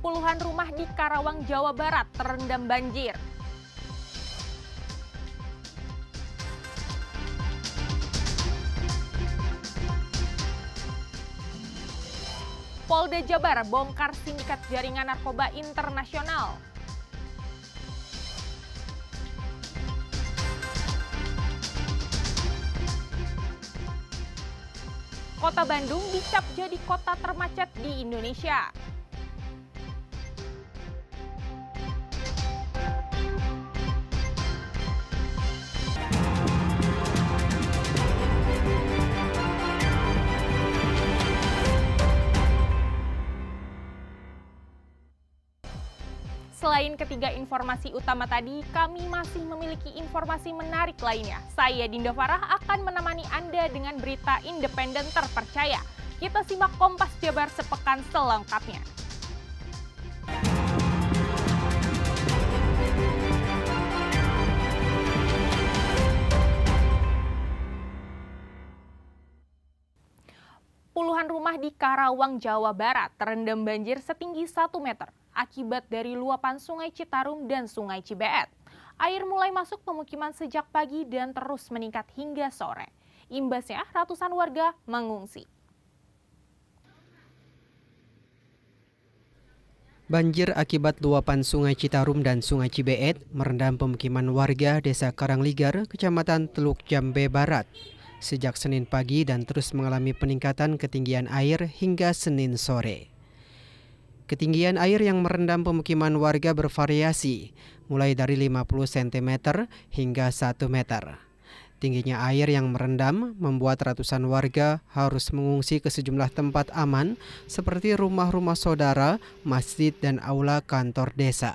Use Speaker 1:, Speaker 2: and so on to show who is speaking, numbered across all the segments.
Speaker 1: Puluhan rumah di Karawang, Jawa Barat terendam banjir. Polda Jabar bongkar sindikat jaringan narkoba internasional. Kota Bandung dicap jadi kota termacet di Indonesia. Selain ketiga informasi utama tadi, kami masih memiliki informasi menarik lainnya. Saya Dinda Farah akan menemani Anda dengan berita independen terpercaya. Kita simak Kompas Jabar sepekan selengkapnya. Puluhan rumah di Karawang, Jawa Barat terendam banjir setinggi 1 meter akibat dari luapan Sungai Citarum dan Sungai Cibeet. Air mulai masuk pemukiman sejak pagi dan terus meningkat hingga sore. Imbasnya, ratusan warga mengungsi.
Speaker 2: Banjir akibat luapan Sungai Citarum dan Sungai Cibeet merendam pemukiman warga Desa Karangligar, Kecamatan Teluk Jambe Barat sejak Senin pagi dan terus mengalami peningkatan ketinggian air hingga Senin sore. Ketinggian air yang merendam pemukiman warga bervariasi, mulai dari 50 cm hingga 1 meter. Tingginya air yang merendam membuat ratusan warga harus mengungsi ke sejumlah tempat aman seperti rumah-rumah saudara, masjid, dan aula kantor desa.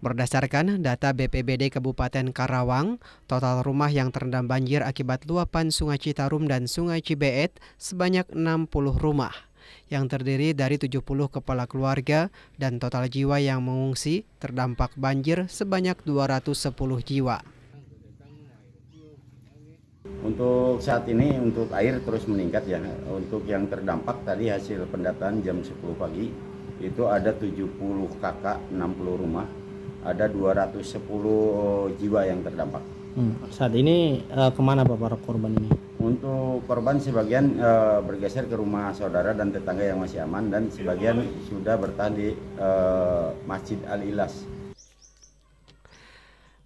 Speaker 2: Berdasarkan data BPBD Kabupaten Karawang, total rumah yang terendam banjir akibat luapan Sungai Citarum dan Sungai Cibeet sebanyak 60 rumah, yang terdiri dari 70 kepala keluarga dan total jiwa yang mengungsi terdampak banjir sebanyak 210 jiwa.
Speaker 3: Untuk saat ini untuk air terus meningkat ya. Untuk yang terdampak tadi hasil pendataan jam 10 pagi itu ada 70 kakak, 60 rumah, ada 210 jiwa yang terdampak.
Speaker 4: Saat ini kemana Pak para korban ini?
Speaker 3: Untuk korban sebagian bergeser ke rumah saudara dan tetangga yang masih aman dan sebagian sudah bertahan di Masjid Al-Ilas.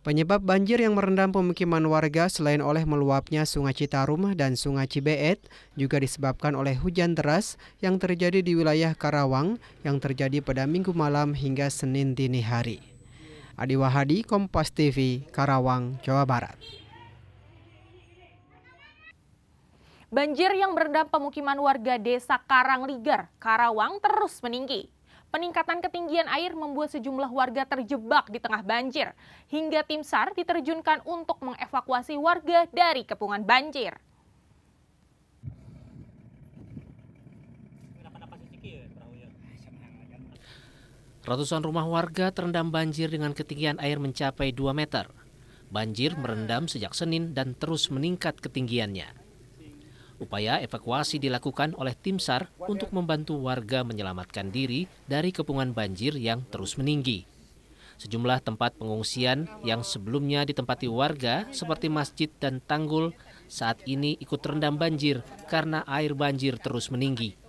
Speaker 2: Penyebab banjir yang merendam pemukiman warga selain oleh meluapnya Sungai Citarum dan Sungai Cibeet juga disebabkan oleh hujan deras yang terjadi di wilayah Karawang yang terjadi pada Minggu malam hingga Senin dini hari. Adi Wahadi, Kompas TV, Karawang, Jawa Barat.
Speaker 1: Banjir yang merendam pemukiman warga Desa Karangligar, Karawang terus meninggi. Peningkatan ketinggian air membuat sejumlah warga terjebak di tengah banjir, hingga tim SAR diterjunkan untuk mengevakuasi warga dari kepungan banjir.
Speaker 5: Ratusan rumah warga terendam banjir dengan ketinggian air mencapai 2 meter. Banjir merendam sejak Senin dan terus meningkat ketinggiannya. Upaya evakuasi dilakukan oleh tim SAR untuk membantu warga menyelamatkan diri dari kepungan banjir yang terus meninggi. Sejumlah tempat pengungsian yang sebelumnya ditempati warga seperti masjid dan tanggul saat ini ikut terendam banjir karena air banjir terus meninggi.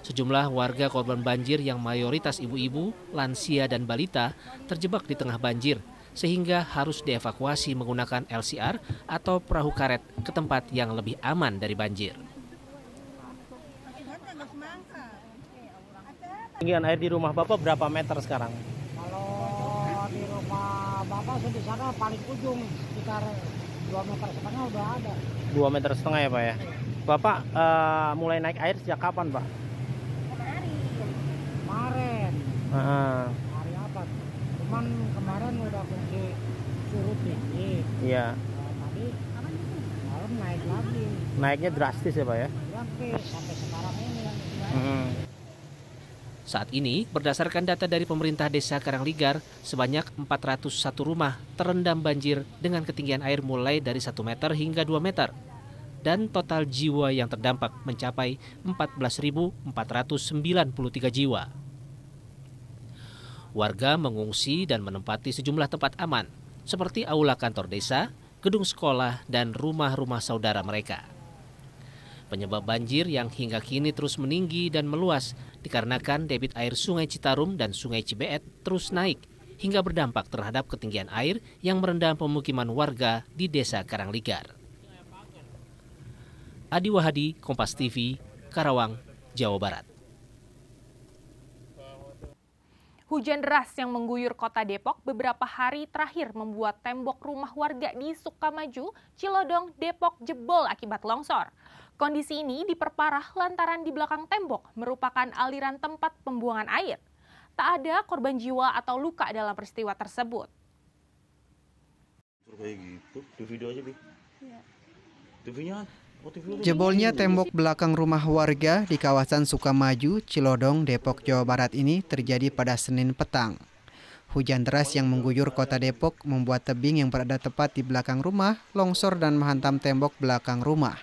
Speaker 5: Sejumlah warga korban banjir yang mayoritas ibu-ibu, lansia, dan balita terjebak di tengah banjir sehingga harus dievakuasi menggunakan LCR atau perahu karet ke tempat yang lebih aman dari banjir.
Speaker 4: Ketinggian air di rumah Bapak berapa meter sekarang?
Speaker 6: Kalau di rumah Bapak di sana paling ujung sekitar 2,5 meter udah ada.
Speaker 4: 2,5 meter ya Pak ya? Bapak mulai naik air sejak kapan Pak?
Speaker 6: Kemarin. Hari apa? Cuman kemarin udah kunci surut tinggi.
Speaker 4: Iya.
Speaker 6: Tadi malam naik lagi.
Speaker 4: Naiknya drastis ya Pak ya?
Speaker 6: Drastis sampai sekarang ini.
Speaker 5: Saat ini, berdasarkan data dari pemerintah Desa Karangligar, sebanyak 401 rumah terendam banjir dengan ketinggian air mulai dari 1 meter hingga 2 meter. dan total jiwa yang terdampak mencapai 14.493 jiwa. Warga mengungsi dan menempati sejumlah tempat aman, seperti aula kantor desa, gedung sekolah, dan rumah-rumah saudara mereka. Penyebab banjir yang hingga kini terus meninggi dan meluas dikarenakan debit air Sungai Citarum dan Sungai Cibeet terus naik hingga berdampak terhadap ketinggian air yang merendam pemukiman warga di Desa Karangligar. Adi Wahadi, Kompas TV, Karawang, Jawa Barat.
Speaker 1: Hujan deras yang mengguyur kota Depok beberapa hari terakhir membuat tembok rumah warga di Sukamaju, Cilodong, Depok jebol akibat longsor. Kondisi ini diperparah lantaran di belakang tembok merupakan aliran tempat pembuangan air. Tak ada korban jiwa atau luka dalam peristiwa tersebut.
Speaker 2: Jebolnya tembok belakang rumah warga di kawasan Sukamaju, Cilodong, Depok, Jawa Barat ini terjadi pada Senin petang. Hujan deras yang mengguyur kota Depok membuat tebing yang berada tepat di belakang rumah longsor dan menghantam tembok belakang rumah.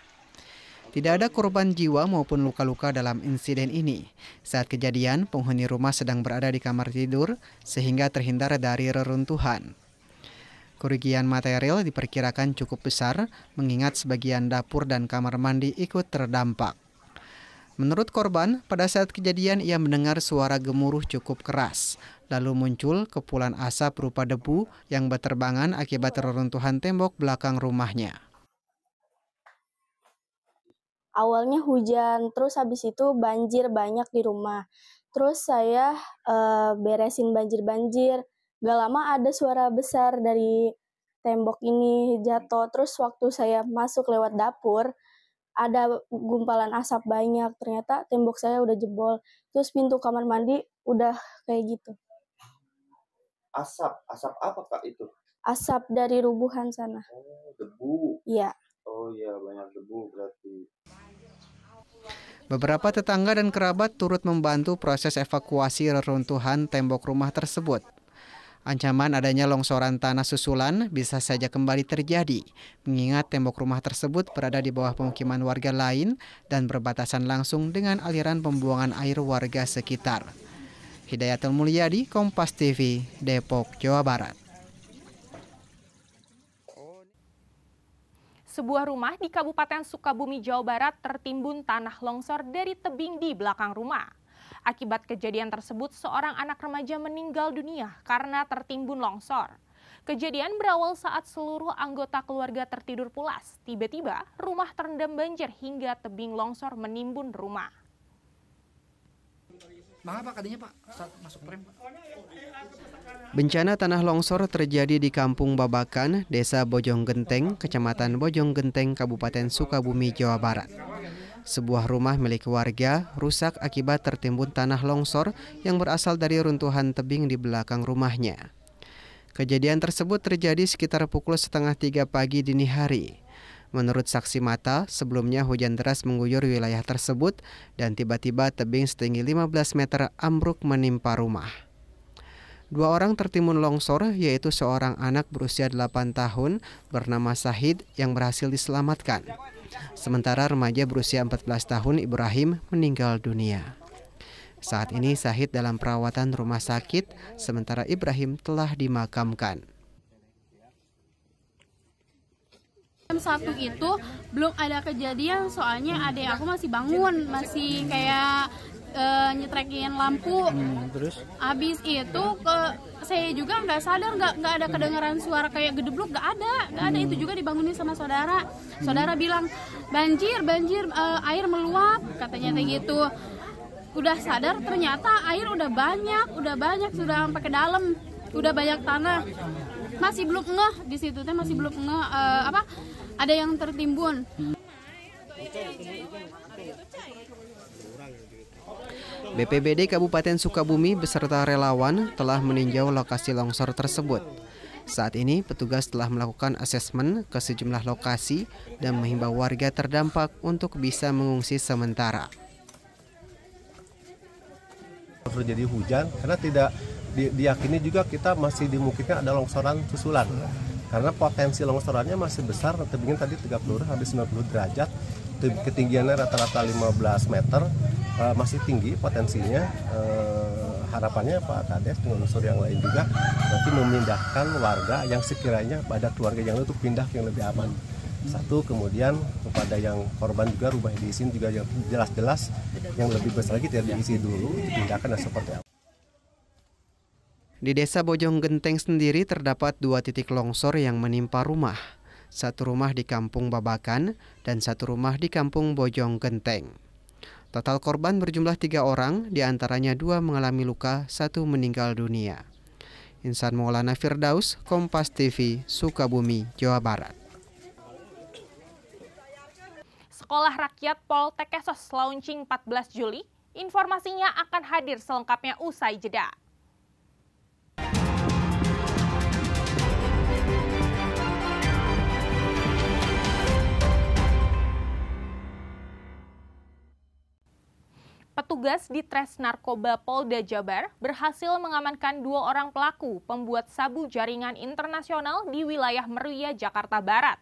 Speaker 2: Tidak ada korban jiwa maupun luka-luka dalam insiden ini. Saat kejadian, penghuni rumah sedang berada di kamar tidur sehingga terhindar dari reruntuhan. Kerugian material diperkirakan cukup besar mengingat sebagian dapur dan kamar mandi ikut terdampak. Menurut korban, pada saat kejadian ia mendengar suara gemuruh cukup keras. Lalu muncul kepulan asap berupa debu yang berterbangan akibat reruntuhan tembok belakang rumahnya.
Speaker 7: Awalnya hujan, terus habis itu banjir banyak di rumah. Terus saya beresin banjir-banjir. Gak lama ada suara besar dari tembok ini jatuh. Terus waktu saya masuk lewat dapur, ada gumpalan asap banyak. Ternyata tembok saya udah jebol. Terus pintu kamar mandi udah kayak gitu.
Speaker 8: Asap apa Kak itu?
Speaker 7: Asap dari rubuhan sana.
Speaker 8: Oh, debu.
Speaker 7: Iya.
Speaker 8: Oh iya, banyak debu berarti.
Speaker 2: Beberapa tetangga dan kerabat turut membantu proses evakuasi reruntuhan tembok rumah tersebut. Ancaman adanya longsoran tanah susulan bisa saja kembali terjadi, mengingat tembok rumah tersebut berada di bawah pemukiman warga lain dan berbatasan langsung dengan aliran pembuangan air warga sekitar. Hidayatul Mulyadi, Kompas TV, Depok, Jawa Barat.
Speaker 1: Sebuah rumah di Kabupaten Sukabumi, Jawa Barat tertimbun tanah longsor dari tebing di belakang rumah. Akibat kejadian tersebut, seorang anak remaja meninggal dunia karena tertimbun longsor. Kejadian berawal saat seluruh anggota keluarga tertidur pulas. Tiba-tiba, rumah terendam banjir hingga tebing longsor menimbun rumah.
Speaker 2: Bencana tanah longsor terjadi di Kampung Babakan, Desa Bojonggenteng, Kecamatan Bojonggenteng, Kabupaten Sukabumi, Jawa Barat. Sebuah rumah milik warga rusak akibat tertimbun tanah longsor yang berasal dari runtuhan tebing di belakang rumahnya. Kejadian tersebut terjadi sekitar pukul 2:30 pagi dini hari. Menurut saksi mata, sebelumnya hujan deras mengguyur wilayah tersebut dan tiba-tiba tebing setinggi 15 meter ambruk menimpa rumah. 2 orang tertimbun longsor, yaitu seorang anak berusia 8 tahun bernama Sahid yang berhasil diselamatkan. Sementara remaja berusia 14 tahun Ibrahim meninggal dunia. Saat ini Sahid dalam perawatan rumah sakit, sementara Ibrahim telah dimakamkan.
Speaker 9: Jam 1 itu belum ada kejadian, soalnya adik aku masih bangun, masih kayak nyetrekin lampu.
Speaker 4: Terus?
Speaker 9: Habis itu saya juga nggak sadar, nggak ada kedengaran suara kayak gedebluk, nggak ada. Itu juga dibangunin sama saudara. Saudara bilang banjir, air meluap, katanya kayak gitu. Udah sadar ternyata air udah banyak sudah sampai ke dalam, udah banyak tanah. Masih belum ngeh di situ teh, masih belum ngeh ada yang tertimbun.
Speaker 2: BPBD Kabupaten Sukabumi beserta relawan telah meninjau lokasi longsor tersebut. Saat ini petugas telah melakukan asesmen ke sejumlah lokasi dan menghimbau warga terdampak untuk bisa mengungsi sementara.
Speaker 8: Terjadi hujan karena tidak diyakini juga kita masih dimungkinkan ada longsoran susulan.
Speaker 10: karena potensi longsorannya masih besar. Tebingnya tadi 30 habis 90 derajat, ketinggiannya rata-rata 15 meter, masih tinggi potensinya. Harapannya Pak Kades dengan unsur yang lain juga nanti memindahkan warga yang sekiranya pada keluarga yang untuk pindah yang lebih aman. Satu, kemudian kepada yang korban juga rumah diisi juga yang jelas-jelas yang lebih besar lagi tidak diisi dulu, dipindahkan dan seperti apa.
Speaker 2: Di Desa Bojong Genteng sendiri terdapat 2 titik longsor yang menimpa rumah. 1 rumah di Kampung Babakan dan 1 rumah di Kampung Bojong Genteng. Total korban berjumlah 3 orang, diantaranya 2 mengalami luka, 1 meninggal dunia. Insan Maulana Firdaus, Kompas TV, Sukabumi, Jawa Barat.
Speaker 1: Sekolah Rakyat Poltekesos launching 14 Juli. Informasinya akan hadir selengkapnya usai jeda. Petugas di Tres Narkoba Polda Jabar berhasil mengamankan 2 orang pelaku pembuat sabu jaringan internasional di wilayah Meruya, Jakarta Barat.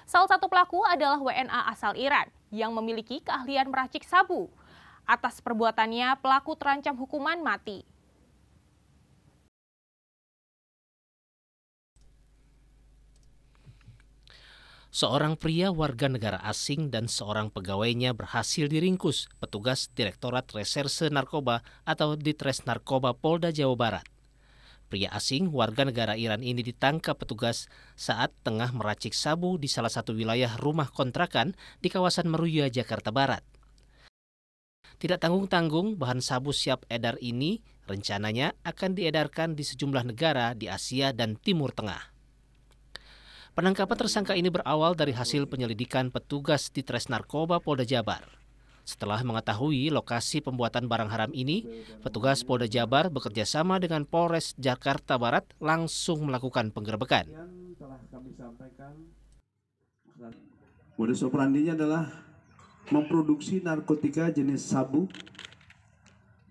Speaker 1: Salah satu pelaku adalah WNA asal Iran yang memiliki keahlian meracik sabu. Atas perbuatannya, pelaku terancam hukuman mati.
Speaker 5: Seorang pria warga negara asing dan seorang pegawainya berhasil diringkus petugas Direktorat Reserse Narkoba atau Ditres Narkoba Polda Jawa Barat. Pria asing warga negara Iran ini ditangkap petugas saat tengah meracik sabu di salah satu wilayah rumah kontrakan di kawasan Meruya, Jakarta Barat. Tidak tanggung-tanggung, bahan sabu siap edar ini rencananya akan diedarkan di sejumlah negara di Asia dan Timur Tengah. Penangkapan tersangka ini berawal dari hasil penyelidikan petugas di Tres Narkoba Polda Jabar. Setelah mengetahui lokasi pembuatan barang haram ini, petugas Polda Jabar bekerjasama dengan Polres Jakarta Barat langsung melakukan penggerebekan.
Speaker 11: Modus operandinya adalah memproduksi narkotika jenis sabu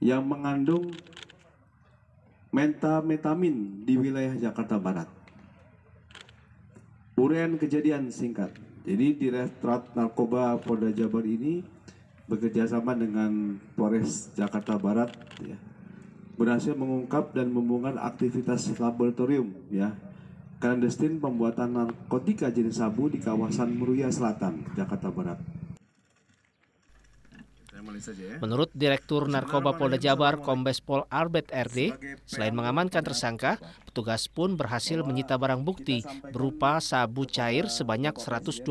Speaker 11: yang mengandung metamfetamin di wilayah Jakarta Barat. Uraian kejadian singkat. Jadi Direktorat Narkoba Polda Jabar ini bekerjasama dengan Polres Jakarta Barat ya, berhasil mengungkap dan membongkar aktivitas laboratorium ya clandestine pembuatan narkotika jenis sabu di kawasan Meruya Selatan, Jakarta Barat.
Speaker 5: Menurut Direktur Narkoba Polda Jabar Kombes Pol Albert RD, selain mengamankan tersangka, petugas pun berhasil menyita barang bukti berupa sabu cair sebanyak 128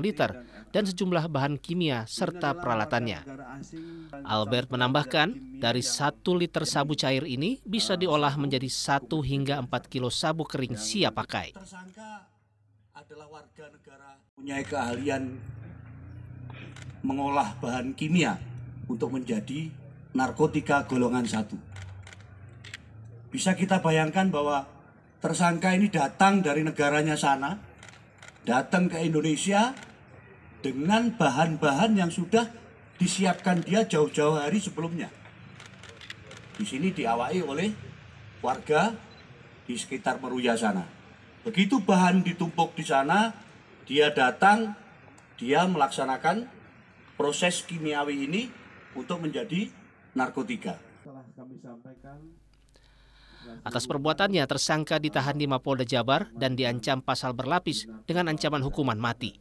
Speaker 5: liter dan sejumlah bahan kimia serta peralatannya. Albert menambahkan, dari 1 liter sabu cair ini bisa diolah menjadi 1 hingga 4 kilo sabu kering siap pakai.
Speaker 12: Tersangka adalah warga negara punya keahlian mengolah bahan kimia untuk menjadi narkotika golongan 1. Bisa kita bayangkan bahwa tersangka ini datang dari negaranya sana, datang ke Indonesia dengan bahan-bahan yang sudah disiapkan dia jauh-jauh hari sebelumnya. Di sini diawaki oleh warga di sekitar Meruya sana. Begitu bahan ditumpuk di sana, dia datang, dia melaksanakan proses kimiawi ini untuk menjadi narkotika.
Speaker 5: Atas perbuatannya, tersangka ditahan di Mapolda Jabar dan diancam pasal berlapis dengan ancaman hukuman mati.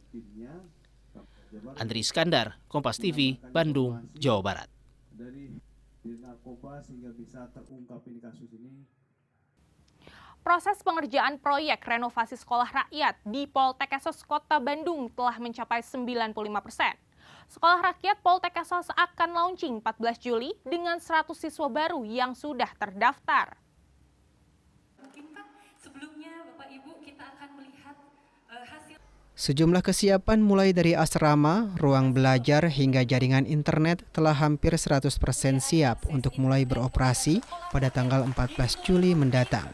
Speaker 5: Andri Iskandar, Kompas TV, Bandung, Jawa Barat.
Speaker 1: Proses pengerjaan proyek renovasi sekolah rakyat di Poltekesos Kota Bandung telah mencapai 95%. Sekolah Rakyat Poltekesos akan launching 14 Juli dengan 100 siswa baru yang sudah terdaftar.
Speaker 2: Sejumlah kesiapan mulai dari asrama, ruang belajar hingga jaringan internet telah hampir 100% siap untuk mulai beroperasi pada tanggal 14 Juli mendatang.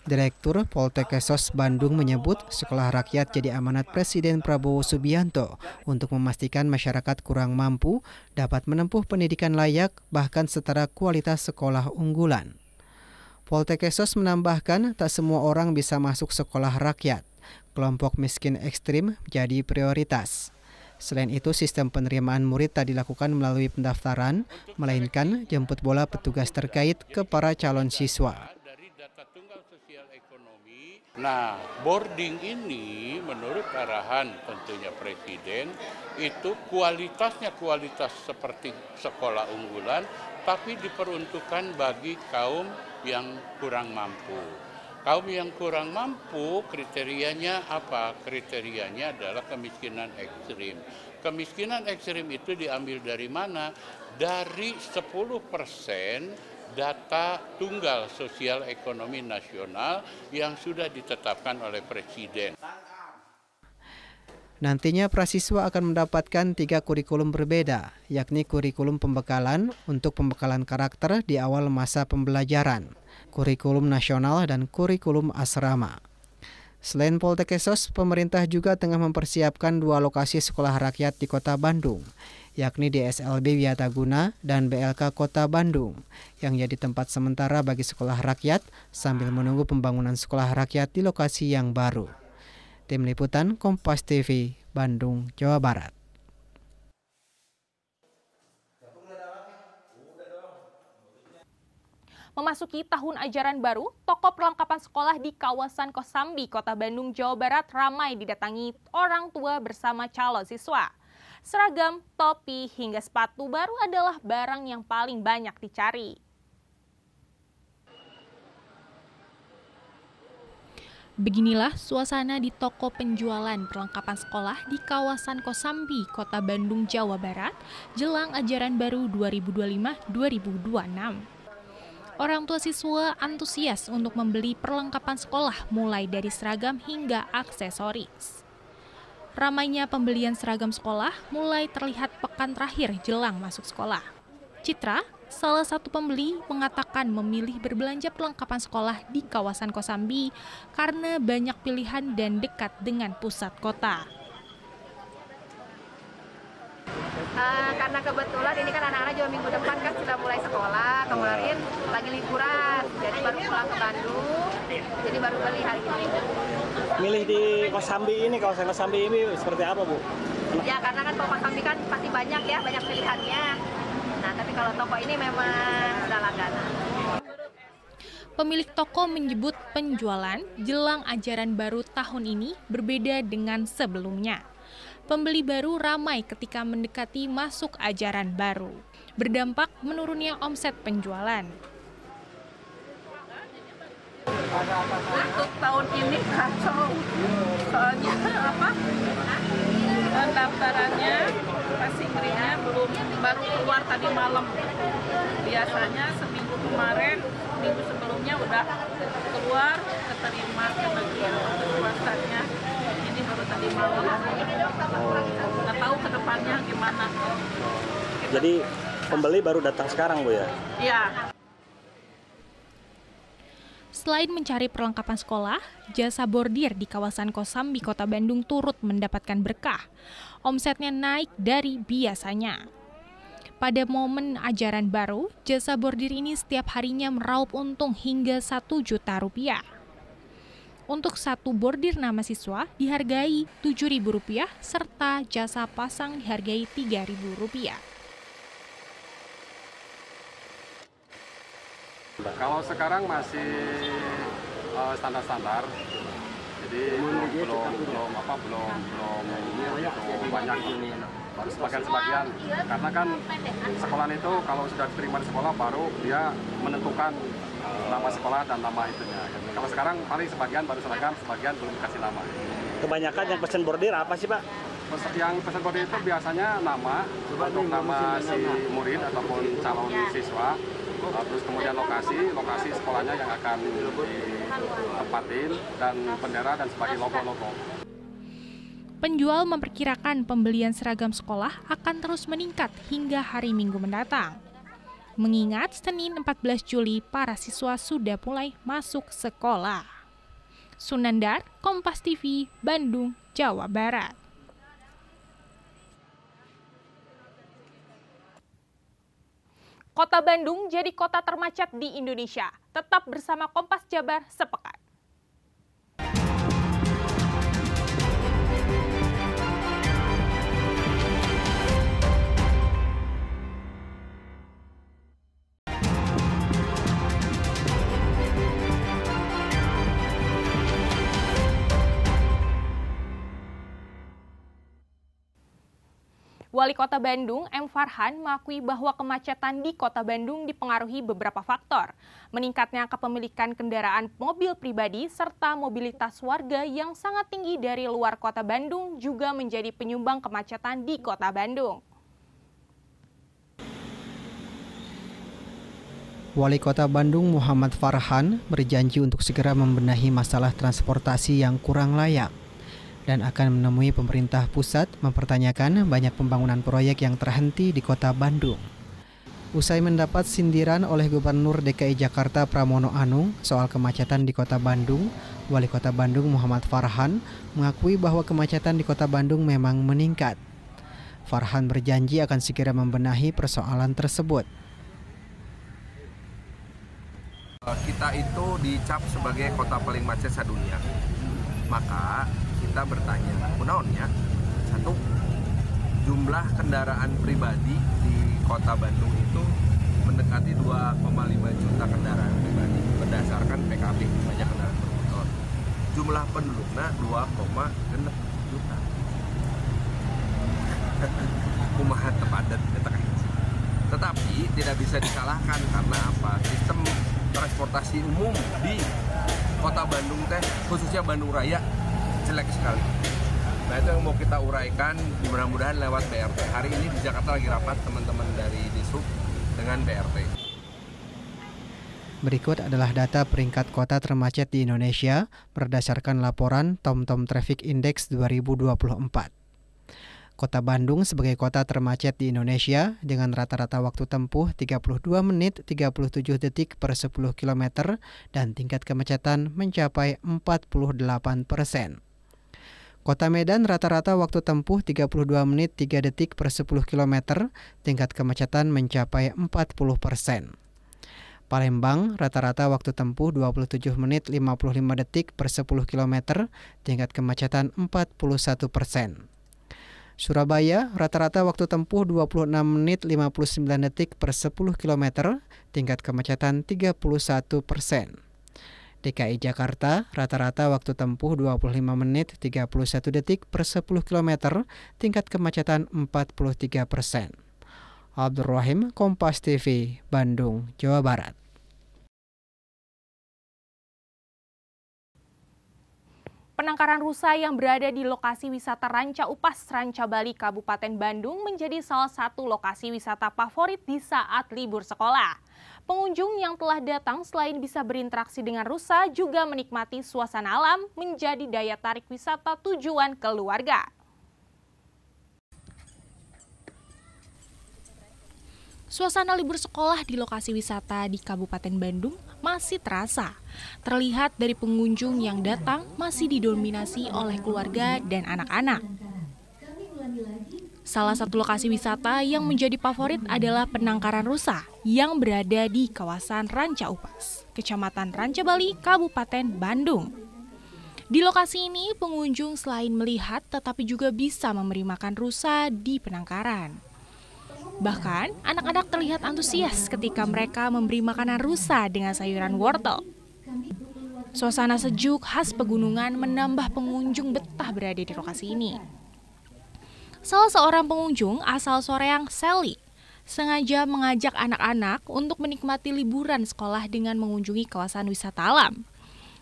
Speaker 2: Direktur Poltekesos Bandung menyebut sekolah rakyat jadi amanat Presiden Prabowo Subianto untuk memastikan masyarakat kurang mampu dapat menempuh pendidikan layak bahkan setara kualitas sekolah unggulan. Poltekesos menambahkan tak semua orang bisa masuk sekolah rakyat. kelompok miskin ekstrim menjadi prioritas. Selain itu, sistem penerimaan murid tak dilakukan melalui pendaftaran, melainkan jemput bola petugas terkait ke para calon siswa.
Speaker 13: Nah, boarding ini menurut arahan tentunya Presiden itu kualitasnya kualitas seperti sekolah unggulan, tapi diperuntukkan bagi kaum yang kurang mampu. Kaum yang kurang mampu kriterianya apa? Kriterianya adalah kemiskinan ekstrim. Kemiskinan ekstrim itu diambil dari mana? Dari 10% data tunggal sosial ekonomi nasional yang sudah ditetapkan oleh Presiden.
Speaker 2: Nantinya prasiswa akan mendapatkan 3 kurikulum berbeda, yakni kurikulum pembekalan untuk pembekalan karakter di awal masa pembelajaran, kurikulum nasional, dan kurikulum asrama. Selain Poltekkes, pemerintah juga tengah mempersiapkan 2 lokasi sekolah rakyat di Kota Bandung, yakni di SLB Wiataguna dan BLK Kota Bandung, yang jadi tempat sementara bagi sekolah rakyat sambil menunggu pembangunan sekolah rakyat di lokasi yang baru. Tim Liputan Kompas TV, Bandung, Jawa Barat.
Speaker 1: Memasuki tahun ajaran baru, toko perlengkapan sekolah di kawasan Kosambi, Kota Bandung, Jawa Barat ramai didatangi orang tua bersama calon siswa. Seragam, topi, hingga sepatu baru adalah barang yang paling banyak dicari. Beginilah suasana di toko penjualan perlengkapan sekolah di kawasan Kosambi, Kota Bandung, Jawa Barat, jelang ajaran baru 2025-2026. Orang tua siswa antusias untuk membeli perlengkapan sekolah mulai dari seragam hingga aksesoris. Ramainya pembelian seragam sekolah mulai terlihat pekan terakhir jelang masuk sekolah. Citra, salah satu pembeli, mengatakan memilih berbelanja perlengkapan sekolah di kawasan Kosambi karena banyak pilihan dan dekat dengan pusat kota.
Speaker 14: Karena kebetulan ini kan anak-anak juga minggu depan kan sudah mulai sekolah, kemarin lagi liburan, jadi baru pulang ke Bandung, jadi baru beli hari ini.
Speaker 4: Milih di Kosambi ini, kawasan Kosambi ini seperti apa, Bu?
Speaker 14: Ya karena kan kalau Kosambi kan pasti banyak ya, banyak pilihannya. Nah tapi kalau toko ini memang sudah langganan.
Speaker 1: Pemilik toko menyebut penjualan jelang ajaran baru tahun ini berbeda dengan sebelumnya. Pembeli baru ramai ketika mendekati masuk ajaran baru. Berdampak menurunnya omset penjualan.
Speaker 15: Untuk tahun ini kacau, soalnya pendaftarannya passing grade-nya baru keluar tadi malam. Biasanya seminggu kemarin, minggu sebelumnya udah keluar, keterima kepuasannya. Ini baru tadi malam. Nggak tahu ke depannya gimana.
Speaker 4: Jadi pembeli baru datang sekarang, Bu ya?
Speaker 15: Iya.
Speaker 1: Selain mencari perlengkapan sekolah, jasa bordir di kawasan Kosambi, Kota Bandung turut mendapatkan berkah. Omsetnya naik dari biasanya. Pada momen ajaran baru, jasa bordir ini setiap harinya meraup untung hingga Rp1 juta. Untuk satu bordir nama siswa dihargai Rp7.000 serta jasa pasang dihargai Rp3.000.
Speaker 16: Kalau sekarang masih standar-standar, jadi belum banyak, baru sebagian. Karena kan sekolah itu kalau sudah diterima di sekolah baru dia menentukan nama sekolah dan nama itunya. Kalau sekarang paling sebagian baru seragam, sebagian belum dikasih nama.
Speaker 4: Kebanyakan yang pesen bordir apa sih, Pak?
Speaker 16: Yang pesen bordir itu biasanya nama, untuk nama si murid ataupun calon siswa. Terus kemudian lokasi sekolahnya yang akan ditempatin, dan bendera dan sebagai logo-logo.
Speaker 1: Penjual memperkirakan pembelian seragam sekolah akan terus meningkat hingga hari Minggu mendatang. Mengingat Senin 14 Juli para siswa sudah mulai masuk sekolah. Sunandar, Kompas TV, Bandung, Jawa Barat. Kota Bandung jadi kota termacet di Indonesia. Tetap bersama Kompas Jabar sepekan. Wali Kota Bandung, M. Farhan, mengakui bahwa kemacetan di Kota Bandung dipengaruhi beberapa faktor. Meningkatnya kepemilikan kendaraan mobil pribadi serta mobilitas warga yang sangat tinggi dari luar Kota Bandung juga menjadi penyumbang kemacetan di Kota Bandung.
Speaker 2: Wali Kota Bandung Muhammad Farhan berjanji untuk segera membenahi masalah transportasi yang kurang layak dan akan menemui pemerintah pusat mempertanyakan banyak pembangunan proyek yang terhenti di Kota Bandung. Usai mendapat sindiran oleh Gubernur DKI Jakarta Pramono Anung soal kemacetan di Kota Bandung, Wali Kota Bandung Muhammad Farhan mengakui bahwa kemacetan di Kota Bandung memang meningkat. Farhan berjanji akan segera membenahi persoalan tersebut.
Speaker 17: Kita itu dicap sebagai kota paling macet sedunia. Maka kita bertanya, kunaonnya? Satu, jumlah kendaraan pribadi di Kota Bandung itu mendekati 2,5 juta kendaraan pribadi berdasarkan PKB, pajak kendaraan bermotor. Jumlah penduduknya 2,6 juta. Kumaha tepadet tetapi tidak bisa disalahkan karena apa? Sistem transportasi umum di Kota Bandung khususnya Bandung Raya jelek sekali. Nah itu yang mau kita uraikan, mudah-mudahan lewat BRT. Hari ini di Jakarta lagi rapat teman-teman dari Dishub dengan BRT.
Speaker 2: Berikut adalah data peringkat kota termacet di Indonesia berdasarkan laporan TomTom Traffic Index 2024. Kota Bandung sebagai kota termacet di Indonesia dengan rata-rata waktu tempuh 32 menit 37 detik per 10 km dan tingkat kemacetan mencapai 48%. Kota Medan rata-rata waktu tempuh 32 menit 3 detik per 10 km, tingkat kemacetan mencapai 40%. Palembang rata-rata waktu tempuh 27 menit 55 detik per 10 km, tingkat kemacetan 41%. Surabaya rata-rata waktu tempuh 26 menit 59 detik per 10 km, tingkat kemacetan 31%. DKI Jakarta rata-rata waktu tempuh 25 menit 31 detik per 10 km, tingkat kemacetan 43%. Abdul Rahim, Kompas TV, Bandung, Jawa Barat.
Speaker 1: Penangkaran rusa yang berada di lokasi wisata Ranca Upas, Ranca Bali, Kabupaten Bandung menjadi salah satu lokasi wisata favorit di saat libur sekolah. Pengunjung yang telah datang selain bisa berinteraksi dengan rusa juga menikmati suasana alam menjadi daya tarik wisata tujuan keluarga. Suasana libur sekolah di lokasi wisata di Kabupaten Bandung masih terasa. Terlihat dari pengunjung yang datang masih didominasi oleh keluarga dan anak-anak. Salah satu lokasi wisata yang menjadi favorit adalah penangkaran rusa yang berada di kawasan Ranca Upas, Kecamatan Ranca Bali, Kabupaten Bandung. Di lokasi ini pengunjung selain melihat tetapi juga bisa memberi makan rusa di penangkaran. Bahkan, anak-anak terlihat antusias ketika mereka memberi makanan rusa dengan sayuran wortel. Suasana sejuk khas pegunungan menambah pengunjung betah berada di lokasi ini. Salah seorang pengunjung asal Soreang, Sally, sengaja mengajak anak-anak untuk menikmati liburan sekolah dengan mengunjungi kawasan wisata alam.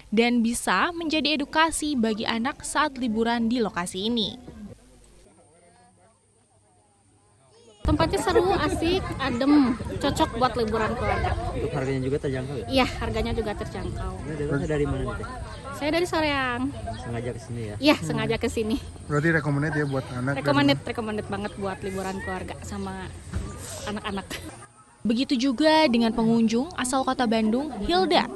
Speaker 1: Dan bisa menjadi edukasi bagi anak saat liburan di lokasi ini.
Speaker 18: Tempatnya seru, asik, adem, cocok buat liburan keluarga.
Speaker 19: Harganya juga terjangkau ya?
Speaker 18: Iya, harganya juga terjangkau.
Speaker 19: Dari mana nih?
Speaker 18: Saya dari Soreang.
Speaker 19: Sengaja ke sini ya?
Speaker 18: Iya, sengaja ke sini.
Speaker 20: Berarti recommended ya buat anak?
Speaker 18: Recommended banget buat liburan keluarga sama anak-anak.
Speaker 1: Begitu juga dengan pengunjung asal kota Bandung, Hilda.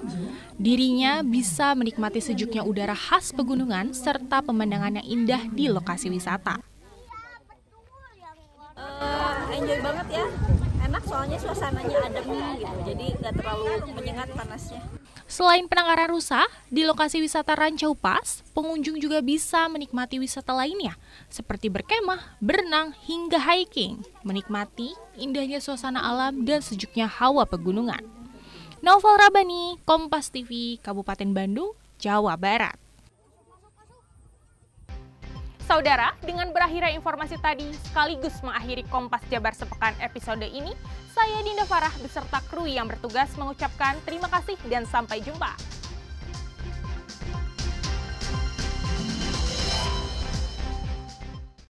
Speaker 1: Dirinya bisa menikmati sejuknya udara khas pegunungan serta pemandangan yang indah di lokasi wisata.
Speaker 21: Enjoy banget ya, enak soalnya suasananya adem gitu, jadi nggak terlalu menyengat panasnya.
Speaker 1: Selain penangkaran rusa, di lokasi wisata Ranca Upas, pengunjung juga bisa menikmati wisata lainnya, seperti berkemah, berenang, hingga hiking, menikmati indahnya suasana alam dan sejuknya hawa pegunungan. Naufal Rabani, Kompas TV, Kabupaten Bandung, Jawa Barat. Saudara, dengan berakhirnya informasi tadi sekaligus mengakhiri Kompas Jabar Sepekan episode ini, saya Dinda Farah beserta kru yang bertugas mengucapkan terima kasih dan sampai jumpa.